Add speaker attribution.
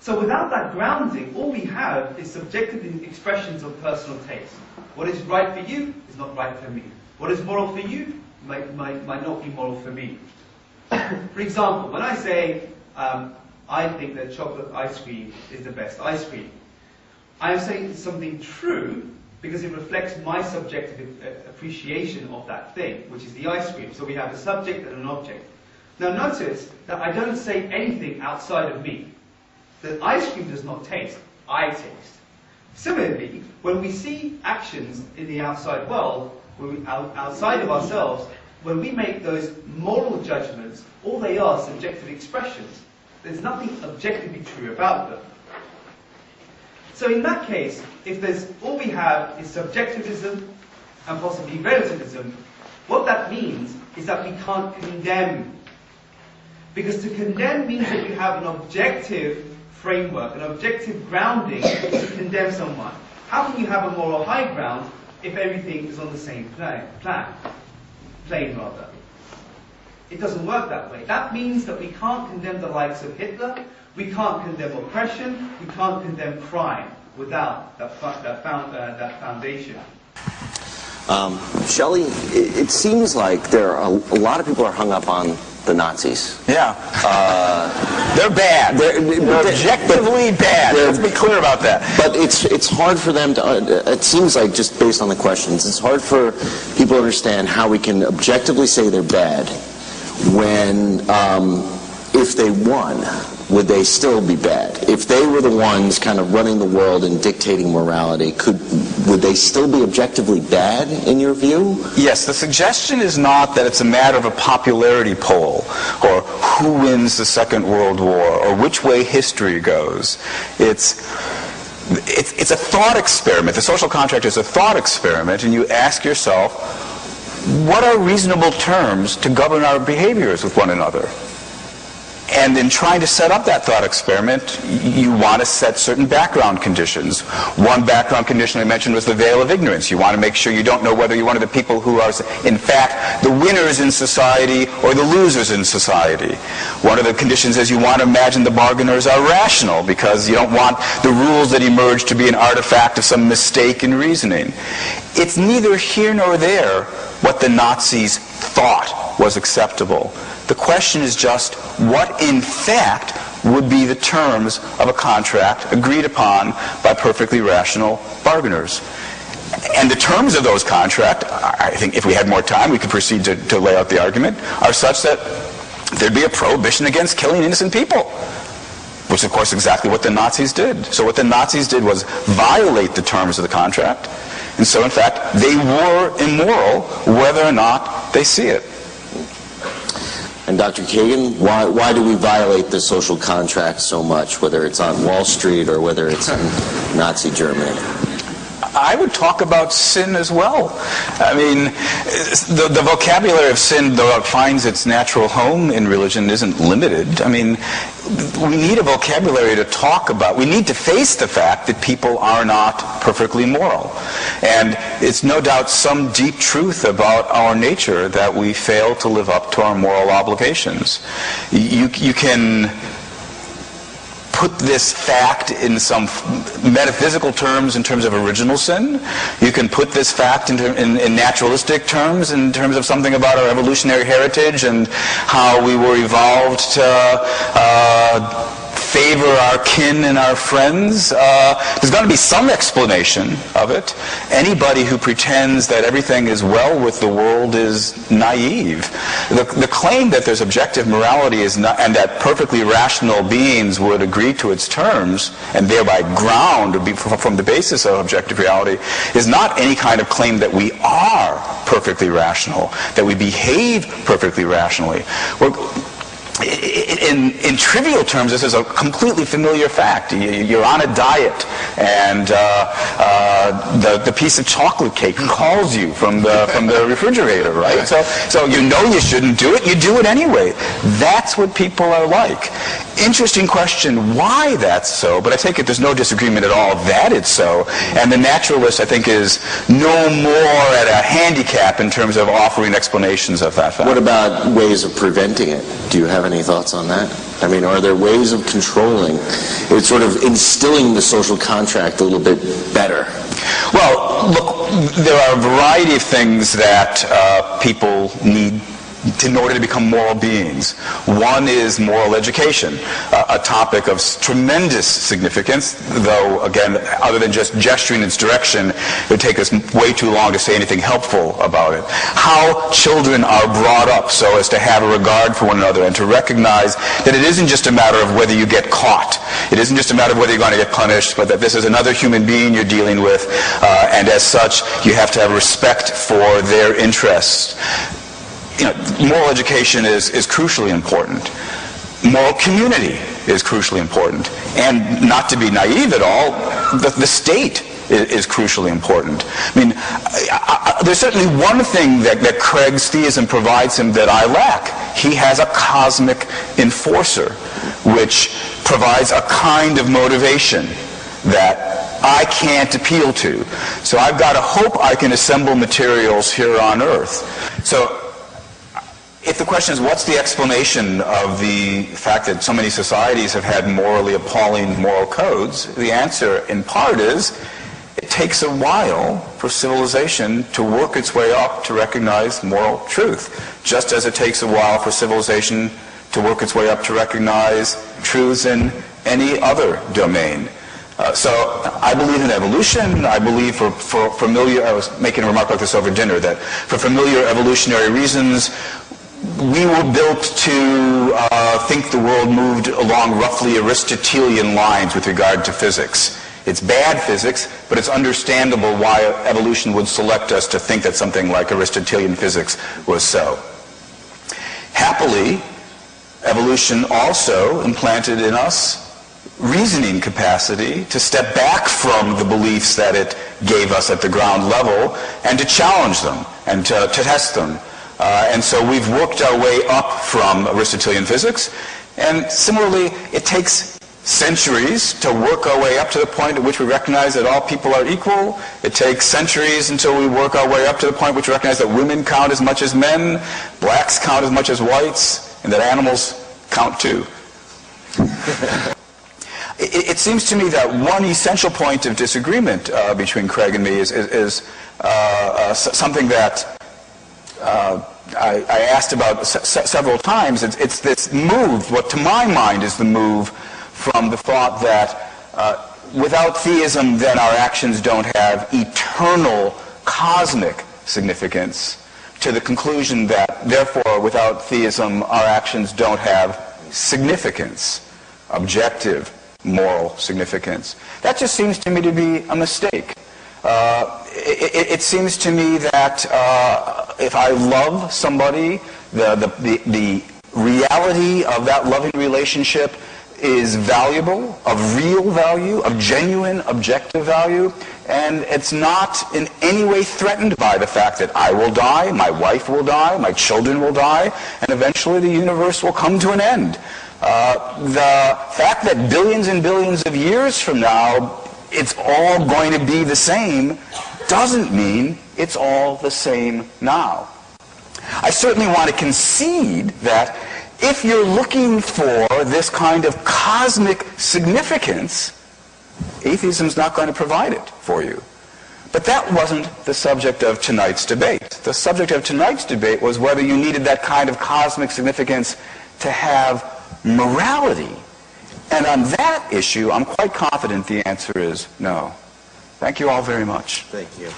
Speaker 1: So without that grounding, all we have is subjective expressions of personal taste. What is right for you is not right for me. What is moral for you might not be moral for me. For example, when I say, I think that chocolate ice cream is the best ice cream, I am saying something true because it reflects my subjective appreciation of that thing, which is the ice cream. So we have a subject and an object. Now notice that I don't say anything outside of me. The ice cream does not taste, I taste. Similarly, when we see actions in the outside world, outside of ourselves, when we make those moral judgments, all they are subjective expressions. There's nothing objectively true about them. So in that case, if all we have is subjectivism and possibly relativism, what that means is that we can't condemn. Because to condemn means that you have an objective framework, an objective grounding to condemn someone. How can you have a moral high ground if everything is on the same plane? It doesn't work that way. That means that we can't condemn the likes of Hitler, we can't condemn oppression, we can't condemn crime without that foundation.
Speaker 2: Shelley, it seems like there are a lot of people are hung up on the Nazis.
Speaker 3: Yeah. They're bad. They're objectively bad. Let's be clear about that.
Speaker 2: But it's hard for them to, it seems like, just based on the questions, it's hard for people to understand how we can objectively say they're bad when, if they won, would they still be bad? If they were the ones kind of running the world and dictating morality, would they still be objectively bad, in your view?
Speaker 3: Yes, the suggestion is not that it's a matter of a popularity poll, or who wins the Second World War, or which way history goes. It's a thought experiment. The social contract is a thought experiment, and you ask yourself, what are reasonable terms to govern our behaviors with one another? And in trying to set up that thought experiment, you want to set certain background conditions. One background condition I mentioned was the veil of ignorance. You want to make sure you don't know whether you're one of the people who are, in fact, the winners in society or the losers in society. One of the conditions is you want to imagine the bargainers are rational, because you don't want the rules that emerge to be an artifact of some mistake in reasoning. It's neither here nor there what the Nazis thought was acceptable. The question is just what, in fact, would be the terms of a contract agreed upon by perfectly rational bargainers. And the terms of those contracts, I think if we had more time, we could proceed to lay out the argument, are such that there'd be a prohibition against killing innocent people, which, of course, is exactly what the Nazis did. So what the Nazis did was violate the terms of the contract. And so, in fact, they were immoral whether or not they see it.
Speaker 2: And Dr. Kagan, why do we violate the social contract so much, whether it's on Wall Street or whether it's in Nazi Germany?
Speaker 3: I would talk about sin as well. I mean, the vocabulary of sin, though it finds its natural home in religion, isn't limited. I mean, we need a vocabulary to talk about. We need to face the fact that people are not perfectly moral. And it's no doubt some deep truth about our nature that we fail to live up to our moral obligations. You can put this fact in some metaphysical terms in terms of original sin. You can put this fact in naturalistic terms, in terms of something about our evolutionary heritage and how we were evolved to favor our kin and our friends. There's got to be some explanation of it. Anybody who pretends that everything is well with the world is naive. The claim that there's objective morality is not, and that perfectly rational beings would agree to its terms and thereby ground from the basis of objective reality, is not any kind of claim that we are perfectly rational, that we behave perfectly rationally. In trivial terms, this is a completely familiar fact. You're on a diet, and the piece of chocolate cake calls you from the refrigerator, right? So you know you shouldn't do it, you do it anyway. That's what people are like. Interesting question why that's so, but I take it there's no disagreement at all that it's so. And the naturalist, I think, is no more at a handicap in terms of offering explanations of that fact.
Speaker 2: What about ways of preventing it? Do you have have any thoughts on that? I mean, are there ways of controlling, it's sort of instilling the social contract a little bit better?
Speaker 3: Well, look, there are a variety of things that people need in order to become moral beings. One is moral education, a topic of tremendous significance, though, again, other than just gesturing its direction, it would take us way too long to say anything helpful about it. How children are brought up so as to have a regard for one another and to recognize that it isn't just a matter of whether you get caught. It isn't just a matter of whether you're going to get punished, but that this is another human being you're dealing with, and as such, you have to have respect for their interests. You know, moral education is crucially important. Moral community is crucially important. And not to be naive at all, the state is crucially important. I mean, there's certainly one thing that Craig's theism provides him that I lack. He has a cosmic enforcer, which provides a kind of motivation that I can't appeal to. So I've got to hope I can assemble materials here on Earth. So if the question is, what's the explanation of the fact that so many societies have had morally appalling moral codes, the answer, in part, is it takes a while for civilization to work its way up to recognize moral truth, just as it takes a while for civilization to work its way up to recognize truths in any other domain. So I believe in evolution. I believe for familiar, I was making a remark like this over dinner, that for familiar evolutionary reasons, we were built to think the world moved along roughly Aristotelian lines with regard to physics. It's bad physics, but it's understandable why evolution would select us to think that something like Aristotelian physics was so. Happily, evolution also implanted in us reasoning capacity to step back from the beliefs that it gave us at the ground level and to challenge them and to test them. And so we've worked our way up from Aristotelian physics, and similarly, it takes centuries to work our way up to the point at which we recognize that all people are equal. It takes centuries until we work our way up to the point at which we recognize that women count as much as men, blacks count as much as whites, and that animals count too. It seems to me that one essential point of disagreement between Craig and me is something that I asked about several times. It's this move, what to my mind is the move from the thought that without theism, then our actions don't have eternal cosmic significance, to the conclusion that, therefore, without theism, our actions don't have significance, objective, moral significance. That just seems to me to be a mistake. It seems to me that if I love somebody, the reality of that loving relationship is valuable, of real value, of genuine, objective value, and it's not in any way threatened by the fact that I will die, my wife will die, my children will die, and eventually the universe will come to an end. The fact that billions and billions of years from now it's all going to be the same doesn't mean it's all the same now. I certainly want to concede that if you're looking for this kind of cosmic significance, atheism's not going to provide it for you. But that wasn't the subject of tonight's debate. The subject of tonight's debate was whether you needed that kind of cosmic significance to have morality. And on that issue, I'm quite confident the answer is no. Thank you all very much.
Speaker 2: Thank you.